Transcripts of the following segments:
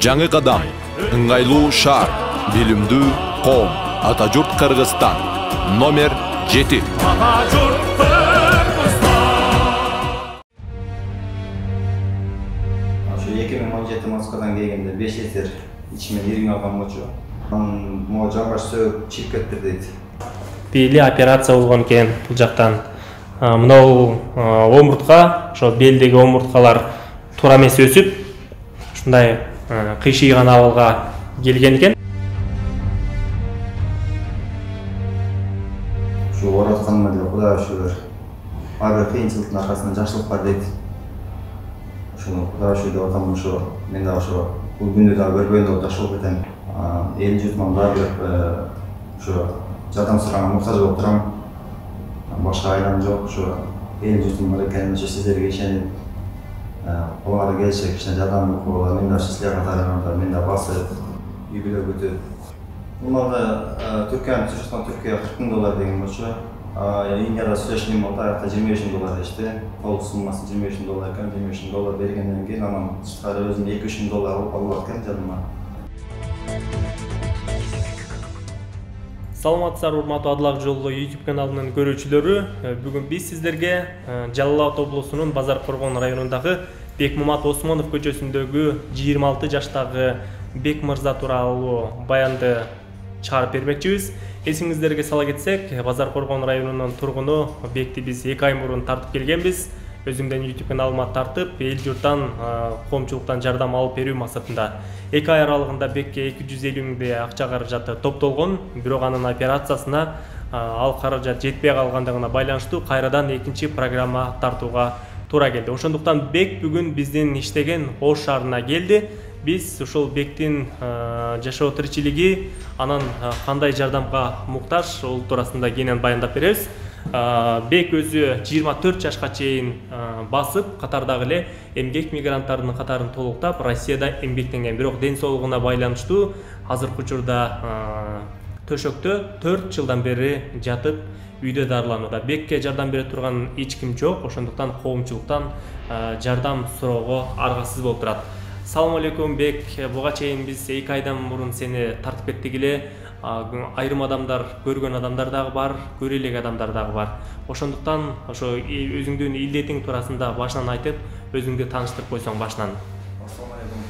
Жаңы кадам, ыңгайлуу шаар, билимдүү коом, Атажурт Кыргызстан. Номер 7. Şu 2017 Moskvadan gelgende 5 litre içime irin algan moçu. Mo жамбаш сөп чип кетти дейт. Бели операция болгон экен бул жактан. Мынау омуртка, ошо белдеги омурткалар туура эмес өсүп, ушундай кыйшыйган абалга келген экен. Şu оратканыма деле Кудайга шүгүр. Ар бир кыйынчылыктын аркасынан жакшылык бар дейт. Ошону Кудайга шүгүр деп атам, ошо мен да ошо бул күндү да көргөндө жакшы болуп кетем. Эл журтуман баардык ошо жардам сураганга муктаж болуп турам. Башка айлам жок, ошо эл журтум бар экен, ошо сиздерге ишенип колуңарга келсе кичине жардам кылып, мен да силер катарыңарда мен да басып үй бүлө бүтүп. Bunlarda Türkiye'nin Türkistan Türkiye 40 bin dolar деген болчу. Индияда сөйлөшкөн болду, аякта 25 bin dolar ишти. Толук суммасы 25 bin dolar экен, 25 bin dolar бергенден кийин анан тышкары өзүнө 2-3 bin dolar алып экен жадыма. Саламатсыздар урматтуу Адылак жолу YouTube каналынын көрүүчүлөрү. Бүгүн биз сиздерге Жалал Абад облусунун Базар Коргон районундагы Бекмамат Осмонов көчөсүндөгү 26 жаштагы Бек мырза тууралуу баянды чыгарып бермекчибиз. Эсиңиздерге сала кетсек, Базар Коргон районунун тургуну Бекти биз 2 ай мурун тартып келгенбиз. Өзүмдөн YouTube каналыма тартып, эл журттан коомчулуктан жардам алып берүү максатында. 2 ай аралыгында Бекке 250 миңдей акча каражаты топтолгон, бирок анын операциясына ал каражат жетпей калгандыгына байланыштуу кайрадан экинчи программа тартууга туура келди. Ошондуктан Бек бүгүн биздин иштеген Ош шаарына келди. Biz ушул Бектин жашоо тиричилиги, анан кандай жардамга муктаж, ол туурасында кенен баяндап беребиз. Бек өзү 24 жашка чейин басып, катардагы эле эмгек мигранттарынын катарын толуктап, Россияда эмгектенген. Бирок ден соолугуна байланыштуу азыркы учурда төшөктө 4 жылдан бери жатып, үйдө дарыланууда. Бекке жардам бере турган эч ким жок, ошондуктан коомчулуктан жардам суроого аргасыз болуп турат. Салам алейкум Бек, буга чейин биз 2 айдан мурун сени тартып кеттик эле. Айрым адамдар, көргөн адамдар дагы бар, көрө элек адамдар дагы бар. Ошондуктан ошо өзүңдүн илдетиң туурасында башынан айтып, өзүңдү тааныштырып койсоң башынан. Ассалам алейкум.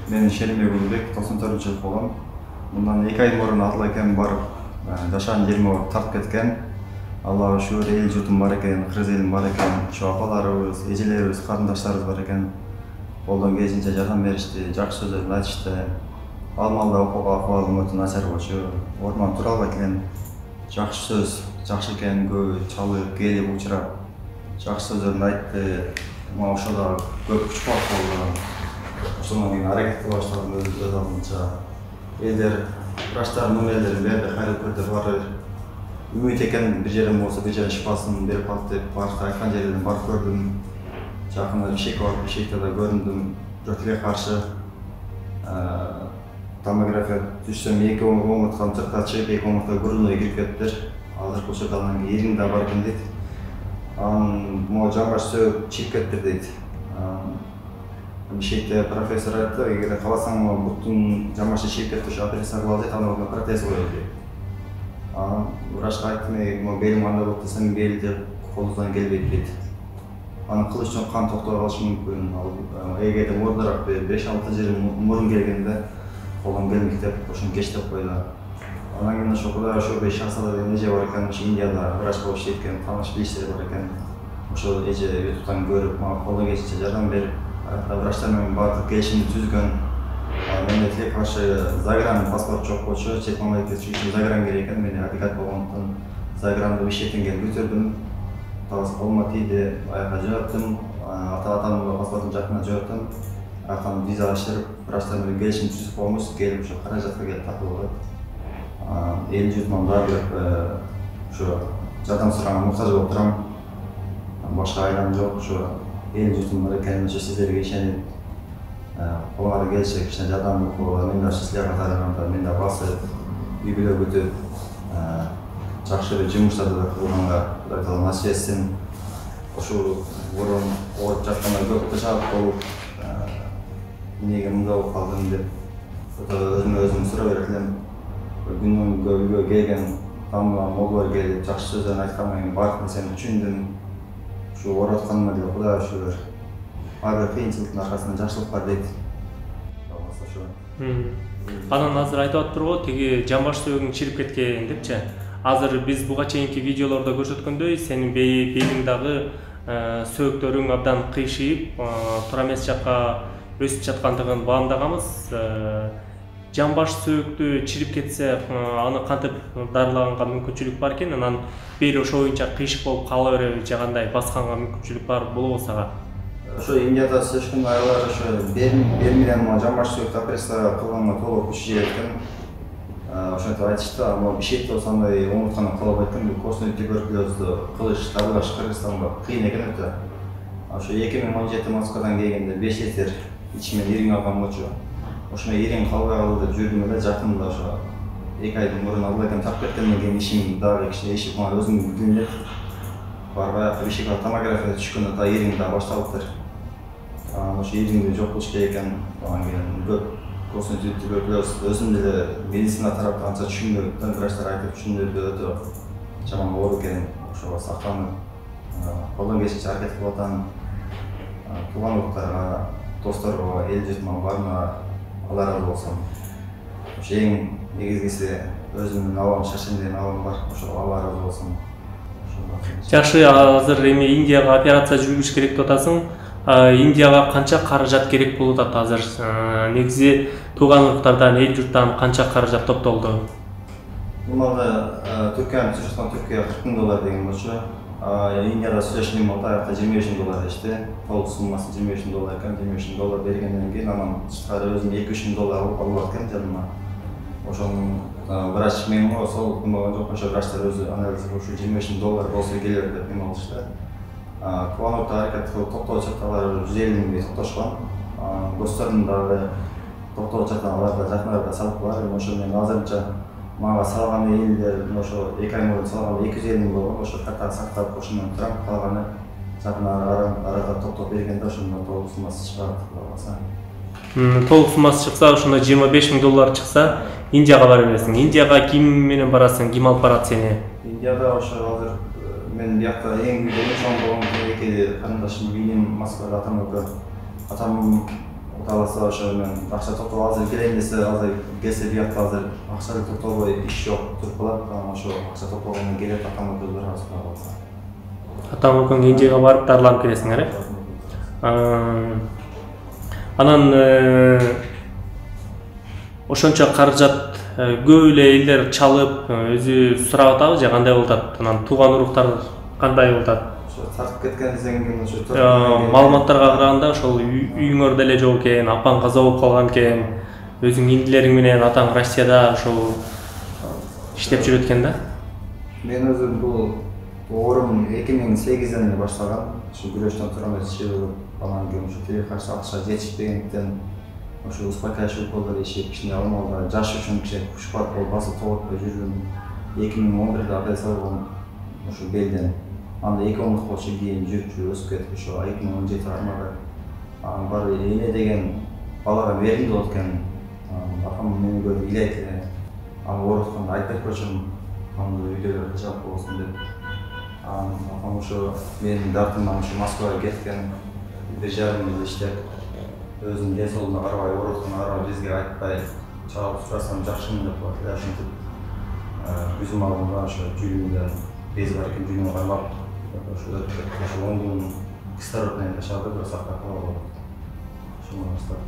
Мен Шеримбек Улубек, 94-жылы болгом. Мындан 2 ай мурун Атыл экен барып, жашаган жериме тартып кеткен. Аллага шүгүр, эл журтум бар экен, кыргыз элим бар экен, ошо апаларыбыз, эжелерибиз, карындаштарыбыз бар экен. Колдон келишинче жардам беришти, жакшы сөздөрүн айтышты. Алмалда окууга акыбалым өтө начар болчу. Орман тура албайт элем. Жакшы сөз, жакшы экенгө чалып, келип учурап, жакшы сөздөрүн айтты. Мага ошо да көп күч кубат болду. Ошондон кийин аракет кыла баштадым өз алдымча. Элдер врачтар номерлерин берди, кайрылып көрдү, баары үмүт экен, бир жерден болсо бир жерден шипасын берип калат деп, башка айткан жерлерден барып көрдүм. Жақында ишек бар, ишекте да көрүндүм. Жөтүлгө каршы томография түшсөм 2 омуртканы сыртка чыгып, 2 омуртка гурулуна кирип кетиптир. Азыркы учурда анан эрин да бар экен дейт. Могу жамбаш сөп чип кетти дейт. Ишекте профессор айтты, эгер кааласаң буттун жамбашы чип кетти, ошо операция кылалы дейт, анан ордуна протез коелу дейт. Врачка айттым, белим андай болуп десем, белди колубуздан келбейт дейт. Анын кылыш үчүн кан токтой калышы мүмкүн. Эгерде мурдараак 5-6 жыл мурун келгенде колдон келмейт деп, ошону кечтеп койду. Анан кийин ошо Кудайга шүгүр Шахзада деген эже бар экен, ошо Индияда врач болуп иштейт экен, тааныш билиштери бар экен. Ошол эже ютубтан көрүп, мага колдон келишинче жардам берип, врачтар менен баардык келишимди түзгөн. Менде тилек каршы загран паспорт жок болчу, чет мамлекетке чыгыш үчүн загран керек экен. Мен адвокат болгондуктан загранды Бишкектен көтөрдүм. Табыс колума тийди, аяка жөнөттүм, ата-атамдын паспортун жакына жөнөттүм. Артан виза аштырып, врачтар менен келишим түзүп коймуш, келип ошо каражатка келип тартып алат. Эл журтуман баардык ошо жардам сураганга муктаж болуп турам. Башка айлам жок, ошо эл журтум бар экен, ошо сиздерге ишенип, колуңарга келсе кичине жардам кылып, мен да силер катарыңарда мен да басып, үй бүлө бүтүп, жакшы бир жумуштарды да кылганга Кудай таала насип этсин. Ошол мурун ооруп жатканда көп тажаап болуп, эмнеге мындай болуп калдым деп өзүмө өзүм сурап берет элем. Күнүгө үйгө келген тамга молдор келип жакшы сөздөрүн айткандан кийин баардык нерсени түшүндүм. Ушу оорутканыма деле Кудайга шүгүр. Ар бир кыйынчылыктын аркасында жакшылык бар дейт. Анан азыр айтып атпырбы, тиги жамбаш сөөгүң чирип кеткен депчи. Азыр биз буга чейинки видеолордо көрсөткөндөй, сенин белиңдагы сөөктөрүң абдан кыйшыйып, туура эмес жакка өсүп жаткандыгын баамдаганбыз. Жамбаш сөөктү чирип кетсе, аны кантип дарылаганга мүмкүнчүлүк бар экен? Анан бели ошо боюнча кыйшык болуп кала береби же кандай басканга мүмкүнчүлүк бар болобу сага? Ошо Индияда сөзгөн аялар ошо бел менен жамбаш сөөктү операция кылганга толук күч жиберет экен. Ошентип айтышты, ама бишет болсо андай омуртканы кыла албайт экен. Костный туберкулезду кылыш табылаш Кыргызстанга кыйын экен өтө. Ошо 2017 Москвадан келгенде 5 литр ичимен ириң алган болчу. Ошоно ириң калбай калды деп жүрдүм эле, жакында ошо 2 айдын мурун албай экен тап кеткенден кийин ишим дагы кичине ишип мага өзүм билинет. Барбай бишек томография түшкөндө да ириң да башталыптыр. Ошо ириңди жок кылыш керек экен. Анан кийин көп костный туберкулез өзүм деле медицина тараптан анча түшүнбөдүм. Врачтар айтып түшүндүрдү, өтө жаман оору экенин. Ошого сактанып, колдон келишинче аракет кылып атам. Тууган уруктарга, досторго, эл журтума баарына Алла разы болсун. Ошо эң негизгиси өзүмдүн абам шашын деген абам бар. Ошо Алла разы болсун. Жакшы, азыр эми Индияга операция жүргүзүш керек деп атасың. Индияга канча каражат керек болуп атат азыр? Негизи тууган уруктардан, эл журттан канча каражат топтолду? Бунда Түркиянын Түркия $40,000 деген болчу. Индияда сөйлөшкөн болсо $25,000 дешти. Толук суммасы $25,000 экен. $25,000 бергенден кийин анан тышкары өзүм $2-3,000 алып аткам жаныма. Ошонун врач менин сол болмогон жок, ошо врачтар өзү анализ кылып ушу $25,000 болсо келер деп эме алышты. Тууган урукта аракет кылып токтоо чакталар 150 миң токтошкон. Достордун дагы токтоо чакталарда жакын арада салып бар. Ошо менен азырынча мага салган элдер ошо 2 ай мурун салган 250 миң болгон. Ошо ката сактап ошо менен турам, калганы жакын арада токтоп бергенде ошондо толук суммасы чыгат болбаса. Толук суммасы чыкса, ошондо $25,000 чыкса, Индияга бара бересиң. Индияга ким менен барасың? Ким алып барат сени? Индияда ошо азыр мен биякта эң чоң болгон эки карындашым үйүм Москвада атам өкө. Атам кааласа ошо мен акча топтоп азыр келейин десе, азыр келсе биякта азыр акча топтобой иш жок туруп калат. Ошо акча топтогондон келет атам өкө барабыз. Атам өкөң Индияга барып дарыланып келесиңер, Анан ошончо каражат көп эле элдер чалып, өзү сурап атабы же кандай болуп атат? Анан тууган уруктар кандай болуп атат? Ошо тартып кеткен десең ошо маалыматтарга караганда ошол үйүңөр деле жок экен, апаң каза болуп калган экен, өзүң индилериң менен атаң Россияда ошол иштеп жүрөт экен да? Мен өзүм бул оорум 2008-ден эле баштаган. Ошо күрөштөн турам ичип, анан кийин ошо тиги каршы акча жетишпегендиктен ошо успокаивающий уколдор ичип, кичине алмалда жаш үчүн кичине кушпат болуп басып тоолотпой жүрдүм. 2011-де операция болгон ошо белден. Анда 2 омуртка болчу, кийин жүрүп өсүп кетип, ошо 2017 армада анан бар эне деген балага берилди болот экен. Апам мени көрүп ыйлайт эле. Аны оорутканда айтып койчумун, аны үйдөгүлөр кыжап болсун деп. Апам ошо менин дартымдан ошо Москвага кеткен, 1,5 жыл иштеп, өзүнүн ден соолугуна карабай, оорутканына карабай бизге айтпай чалып сурасам жакшымын деп коет. Ошентип күзүм алдында ошо жүрүмдөн без бар экен, жүрүмүн кармап ошо ошо 10 күн кислород менен жашады, бирок сактап кала албадым. Ошондон баштап.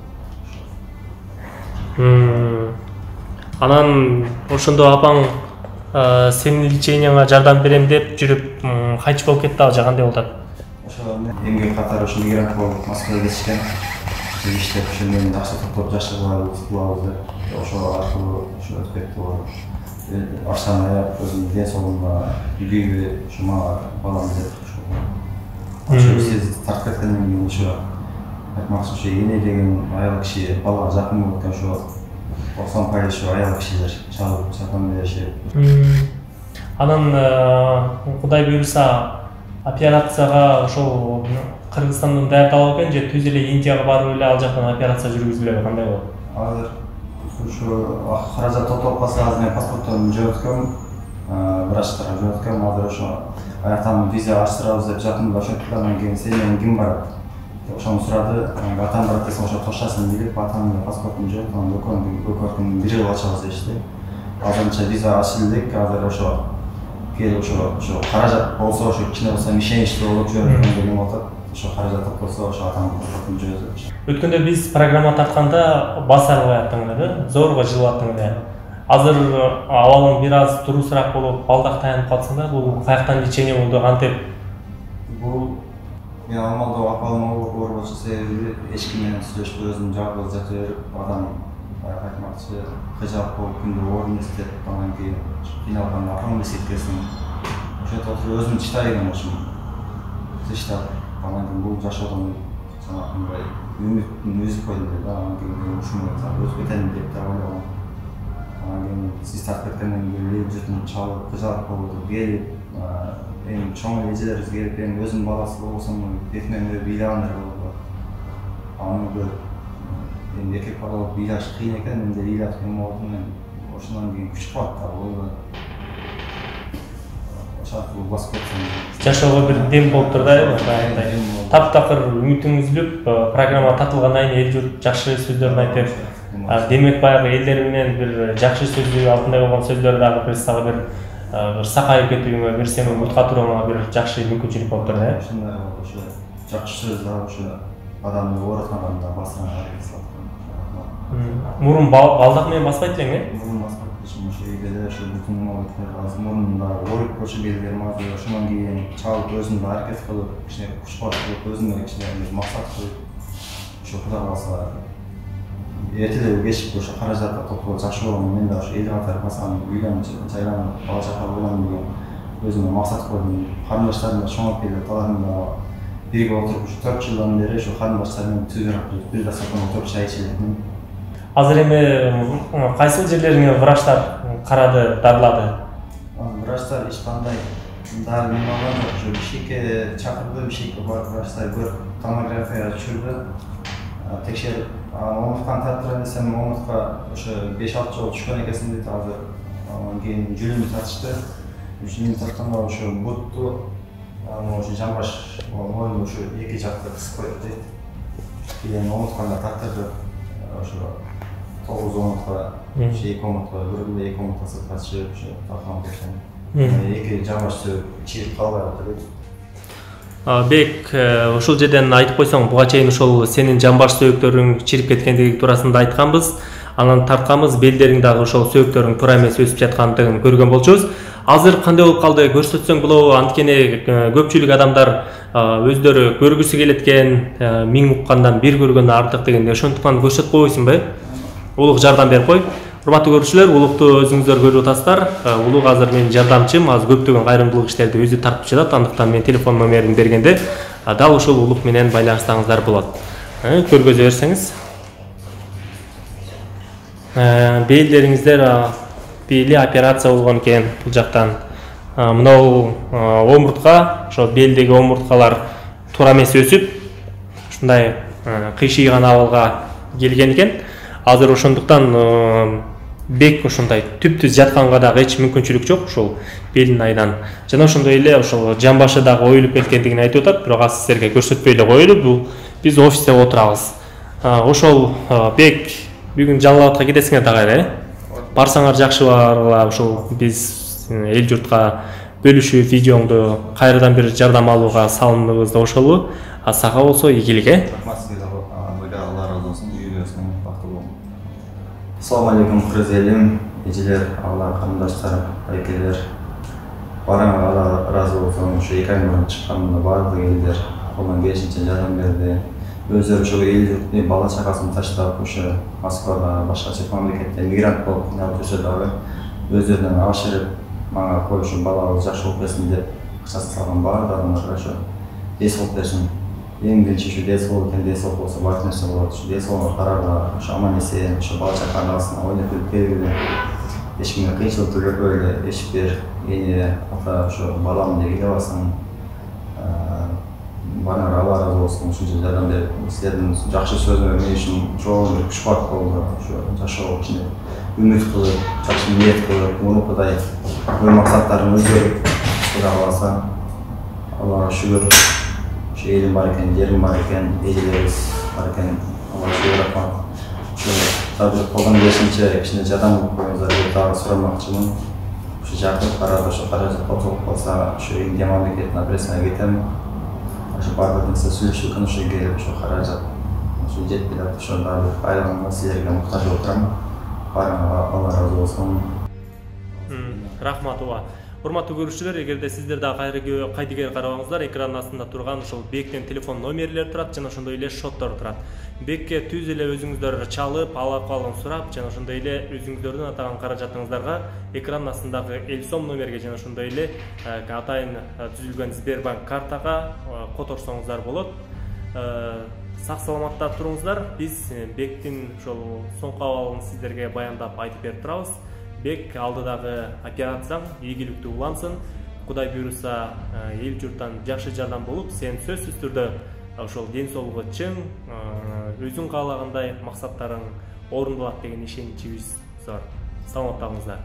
Анан ошондо апаң сенин леченияңа жардам берем деп жүрүп кайтыш болуп кетти ал же кандай болуп атат? Ошо эмгек катары ошо мигрант болуп Москвага кетишкен. Иштеп ошо менен акча топтоп жашабыз деп ошо аркылуу ошо өтүп кетти болот. Акчаны аяп өзүмдүн ден соолугума, үйгө ошо мага балам деп ошо сиз тартып кеткенден кийин ошо айтмакчы ошо эне деген аял киши балага жакын болуп экен, ошо 90% ошо аял кишилер чалып жардам беришет. Анан Кудай буйруса операцияга ошол Кыргызстандан даярдалып экен же түз эле Индияга барып эле ал жактан операция жүргүзүлөбү, кандай болот? Азыр ушу каражат топтоп калса азыр мен паспортторумду жөнөткөм, врачтарга жөнөткөм. Азыр ошо аяктан виза ачтырабыз деп жакында ошентип анан кийин сен менен ким барат деп ошону сурады. Атам барат десем ошо тошчасын билип атамдын паспортун жөнөтүп анан өкмөттүн бири кылып ачабыз дешти. Азырынча виза ачылдык. Азыр ошо келип ошо каражат болсо ошо кичине болсо ишеничтүү болуп жөнөткөн деген болот. Ошо каражат топкосо ошо атамдын паспортун жөнөтөбүз. Өткөндө биз программа тартканда бас аралай аттыңыз да, зорго жылып аттыңыз. Азыр абалың бир аз турусураак болуп, балдак таянып калсың да, бул каяктан лечение болду, кантип? Бул мен алмалдуу акыбалым оор болчу себеби эч ким менен сүйлөшпөй өзүм жалгыз жата берип, адам айтмакчы кыжаак болуп күндө орун эстеп, анан кийин кыйналганда акырын эсеткесин. Ошентип отуруп өзүм чыдайын болчумун. Чыштап, анан кийин бул жашоодон жанагындай үмүттүн үзүп койдум да, анан кийин ушуну өтүп кетем деп да ойлогом. Анан кийин сиз тартып кеткенден кийин эл жутун чалып, кыжаак болуп келип, эми чоң эжелерибиз келип, эми өзүнүн баласы болсом бетимен өбүп ыйлагандар болду. Аны көрүп эми эркек бала болуп ыйлаш кыйын экен, мен де ыйлап кем болдум. Мен ошондон кийин күч кубат да болду. Ошентип басып кетсем Жашоого бир дем болуп тур да, баягындай. Таптакыр үмүтүң үзүлүп, программа тартылгандан кийин эл журт жакшы сөздөрүн айтып, демек баягы элдер менен бир жакшы сөздүү, алтындай болгон сөздөр дагы пресстага бир сакайып кетүүңө, бир сени умутка турууңа бир жакшы мүмкүнчүлүк болуп тур да. Ошондой ошо жакшы сөз дагы ошо адамды оорутканда басырга аракет кылат. Мурун балдак менен баспайт элең, Мурун баспайт элем, ошо үйдө ошо бутун азыр мурунда ооруп ошо белгилерим азыр. Ошондон кийин чалып өзүмдү аракет кылып, кичине күч-кубат кылып, өзүмө кичине бир максат коюп, ошо Кудай кааласа эртелеби кечип ошо каражатты топтоп жакшы болом. Мен да ошо эл катары басам, үйлөнүп, жайланып, бала чака болом деген өзүмө максат койдум. Карындаштарым да чоңоюп келет, алардын да бирге отуруп ушу 4 жылдан бери ошо карындаштар менен түзүрөп бир дастархан отуруп чай ичелетмин. Азыр эми кайсыл жерлериңе врачтар карады, дарылады? Врачтар эч кандай дары эме алган жок. Ошо бишкекке чакырды, бишкекке барып врачтар көрүп, томография түшүрдү, текшерип, омуртканы тарттырайын десем, омуртка ошо 5-6 жолу түшкөн экенсиң дейт. Азыр анан кийин жүлүмдү тартышты. Жүлүмдү тартканда ошо бутту, ошо жамбаш моюнду ошо эки жакты кысып коет дейт. Кийин омуртканы тарттырып, ошо 9 омуртка, эки омуртка көргөндө эки омуртка сыртка чыгып, ошо тарткан экен. Эки жамбаш чыгып калбай атат дейт. Бек, ушул жерден айтып койсоң, буга чейин ошол сенин жамбаш сөөктөрүң чирип кеткендиги туурасында айтканбыз. Анан тартканбыз, белдериң дагы ошол сөөктөрүң туура эмес өсүп жаткандыгын көргөн болчубуз. Азыр кандай болуп калды? Көрсөтсөң болобу? Анткени көпчүлүк адамдар өздөрү көргүсү келет экен, миң уккандан бир көргөн артык дегенде, ошондуктан көрсөтүп койбойсуңбу? Улук жардам берип кой. Урматтуу көрүүчүлөр, Улукту өзүңүздөр көрүп атасыздар. Улук азыр менин жардамчым, азыр көптөгөн кайрымдуулук иштерди өзү тартып жатат. Андыктан мен телефон номерин бергенде дал ушул Улук менен байланыштарыңыздар болот. Көргөзө берсеңиз. Белдериңиздер бели операция болгон экен бул жактан. Мынау омуртка, ошо белдеги омурткалар туура эмес өсүп, ушундай кыйшыйган абалга келген экен. Азыр ошондуктан Бек ушундай түптүз жатканга дагы эч мүмкүнчүлүк жок ушул белин айынан. Жана ошондой эле ошол жамбашы дагы оюлуп кеткендигин айтып атат, бирок аз силерге көрсөтпөй эле коелу. Бул биз офисте отурабыз. Ошол Бек бүгүн Жалал Абадка кетесиңер дагы эле. Барсаңар жакшы баргыла, ушул биз эл журтка бөлүшүп видеоңду кайрадан бир жардам алууга салымыбызды ошолу. Сага болсо ийгилик, Рахмат сизге, Алла разы болсун. Үйүңүзгө бактылуу болуңуз. Assalamu alaikum kız elim, eciler, Allah kardeşler, aykeler. Bana Allah razı olsun. Şu iki ay sonra çıkanımda vardı geldiler. Olan geçince yardım verdi. Özleri şu el bala çakasını taşıdık. Şu Moskva'da, başka memlekette migrant olup ne düşe dağı. Özlerinden aşırıp bana koy şu bala olacak şu okresin de kısası sağlam vardı adamlar şu des okresin. Ең бірінші şu дес болған дес болса бартын нәрсе болады. Şu дес болған қарарға şu аман есен, şu бала чаканын арасына ойнап күліп келгелі. Ешкімге қиыншылық көргөйлі, ешбір ене ата şu балам деп келе басың. баарыңар Алла ыраазы болсун, ушунча жардам берип, силердин жакшы сөзүңөр мен үчүн чоң бир күч-кубат болду. Ошо жашоо ичинде үмүт кылып, жакшы ниет кылып, мурункудай ой максаттарым өзгөрүп, Кудай кааласа, Аллага шүгүр. Ошо элим бар экен, жерим бар экен, эжелерибиз бар экен. Аллага шүгүр апам. Ошо дагы колдон келишинче кичине жардам кылып коюңуздар деп дагы сурамакчымын. Ошо жакын арада ошо каражат кошулуп калса, ошо Индия мамлекетине операцияга кетем. Ошо бар бир нерсе сүйлөшүп экен, ошо келип ошо каражат ошо жетпей атат. Ошо дагы айрылганда силерге муктаж болуп турам. Баарыңарга Алла ыраазы болсун. Рахмат уга. Урматтуу көрүүчүлөр, эгерде сиздер да кайдыгер карабаңыздар, экран астында турган ушул Бектин телефон номерлери турат жана ошондой эле шоттор турат. Бекке түз эле өзүңүздөр чалып, ал акыбалын сурап, жана ошондой эле өзүңүздөрдүн атаган каражатыңыздарга экран астындагы Элсом номерге жана ошондой эле атайын түзүлгөн Сбербанк картага которсоңуздар болот. Сак саламатта туруңуздар. Биз Бектин ошол соңку абалын сиздерге баяндап айтып берип турабыз. Бек алдыдагы операцияң ийгиликтүү улансын. Кудай буйруса, эл журттан жакшы жардам болуп, сен сөзсүз түрдө ошол ден соолугу чың, өзүң каалагандай максаттарың орундалат деген ишеничибиз зор. Саламатта болуңуздар.